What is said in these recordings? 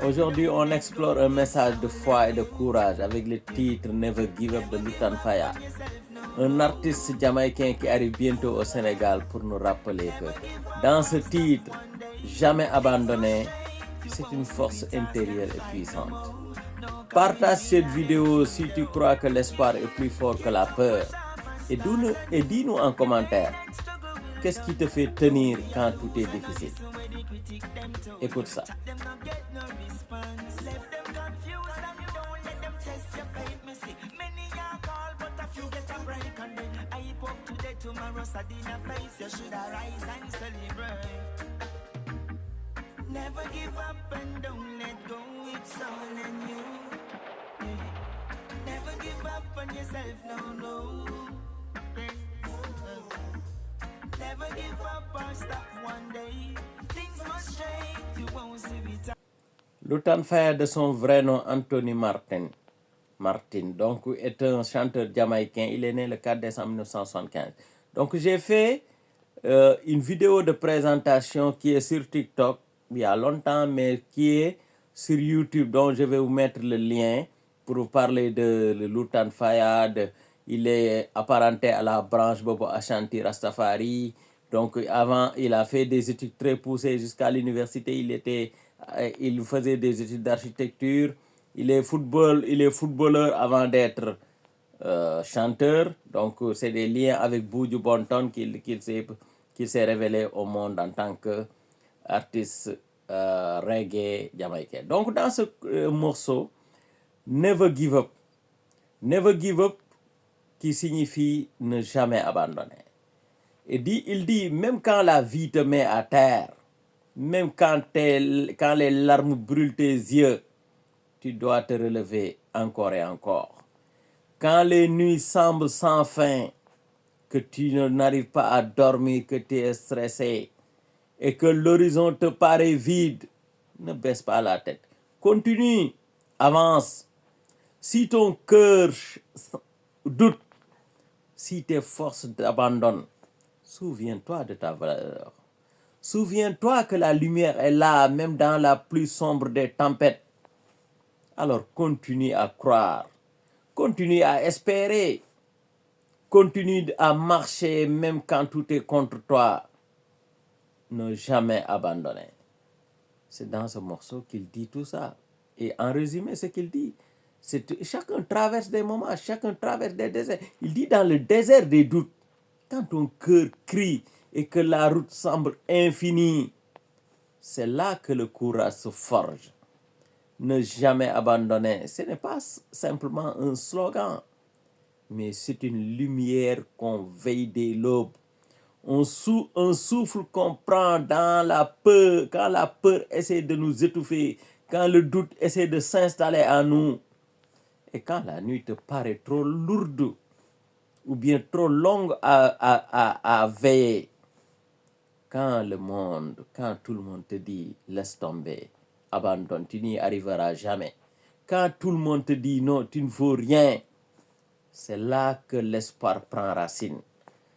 Aujourd'hui, on explore un message de foi et de courage avec le titre Never Give Up de Lutan Fyah, un artiste jamaïcain qui arrive bientôt au Sénégal pour nous rappeler que dans ce titre, jamais abandonné, c'est une force intérieure et puissante. Partage cette vidéo si tu crois que l'espoir est plus fort que la peur. Et dis-nous en commentaire, qu'est-ce qui te fait tenir quand tout est difficile? Écoute ça. Never give up and don't let go, it's all in you. Never give up on yourself, no. Never give up or stop one day. Things must change, you won't see it. Lutan Fyah, de son vrai nom Anthony Martin, donc est un chanteur jamaïcain. Il est né le 4 décembre 1975. Donc j'ai fait une vidéo de présentation qui est sur TikTok il y a longtemps, mais qui est sur YouTube, donc je vais vous mettre le lien pour vous parler de Lutan Fyah. Il est apparenté à la branche Bobo Ashanti Rastafari. Donc avant, il a fait des études très poussées jusqu'à l'université. Il faisait des études d'architecture. Il est footballeur avant d'être chanteur. Donc c'est des liens avec Buju Banton qu'il s'est révélé au monde en tant qu'artiste reggae jamaïcain. Donc dans ce morceau, Never Give Up. Never Give Up qui signifie ne jamais abandonner. Il dit, même quand la vie te met à terre, même quand les larmes brûlent tes yeux, tu dois te relever encore et encore. Quand les nuits semblent sans fin, que tu n'arrives pas à dormir, que tu es stressé et que l'horizon te paraît vide, ne baisse pas la tête. Continue, avance. Si ton cœur doute, si tes forces t'abandonnent, souviens-toi de ta valeur. Souviens-toi que la lumière est là, même dans la plus sombre des tempêtes. Alors continue à croire, continue à espérer, continue à marcher même quand tout est contre toi. Ne jamais abandonner. C'est dans ce morceau qu'il dit tout ça. Et en résumé, ce qu'il dit, chacun traverse des moments, chacun traverse des déserts. Il dit dans le désert des doutes, quand ton cœur crie et que la route semble infinie, c'est là que le courage se forge. Ne jamais abandonner, ce n'est pas simplement un slogan, mais c'est une lumière qu'on veille dès l'aube. Un souffle qu'on prend dans la peur, quand la peur essaie de nous étouffer, quand le doute essaie de s'installer en nous, et quand la nuit te paraît trop lourde ou bien trop longue à veiller, quand tout le monde te dit laisse tomber, abandonne, tu n'y arriveras jamais. Quand tout le monde te dit non, tu ne vaux rien, c'est là que l'espoir prend racine.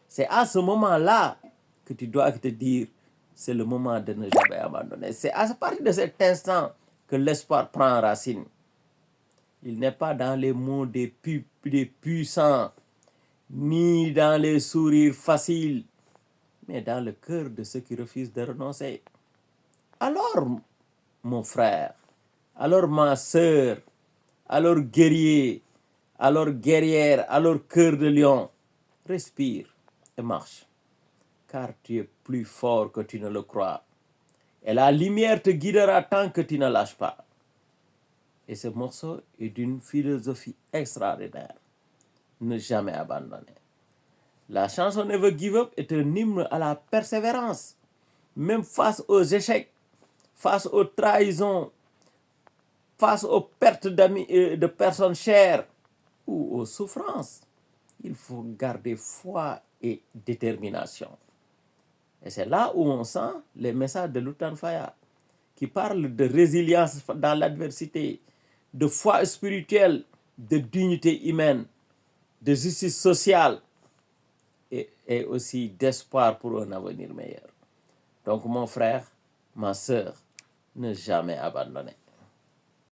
C'est à ce moment-là que tu dois te dire, c'est le moment de ne jamais abandonner. C'est à partir de cet instant que l'espoir prend racine. Il n'est pas dans les mots des puissants, ni dans les sourires faciles, mais dans le cœur de ceux qui refusent de renoncer. Alors, mon frère, alors ma sœur, alors guerrier, alors guerrière, alors cœur de lion, respire et marche, car tu es plus fort que tu ne le crois. Et la lumière te guidera tant que tu ne lâches pas. Et ce morceau est d'une philosophie extraordinaire. Ne jamais abandonner. La chanson Never Give Up est un hymne à la persévérance. Même face aux échecs, face aux trahisons, face aux pertes d'amis, de personnes chères ou aux souffrances, il faut garder foi et détermination. Et c'est là où on sent les messages de Lutan Fyah qui parlent de résilience dans l'adversité, de foi spirituelle, de dignité humaine, de justice sociale et aussi d'espoir pour un avenir meilleur. Donc mon frère, ma sœur, ne jamais abandonner.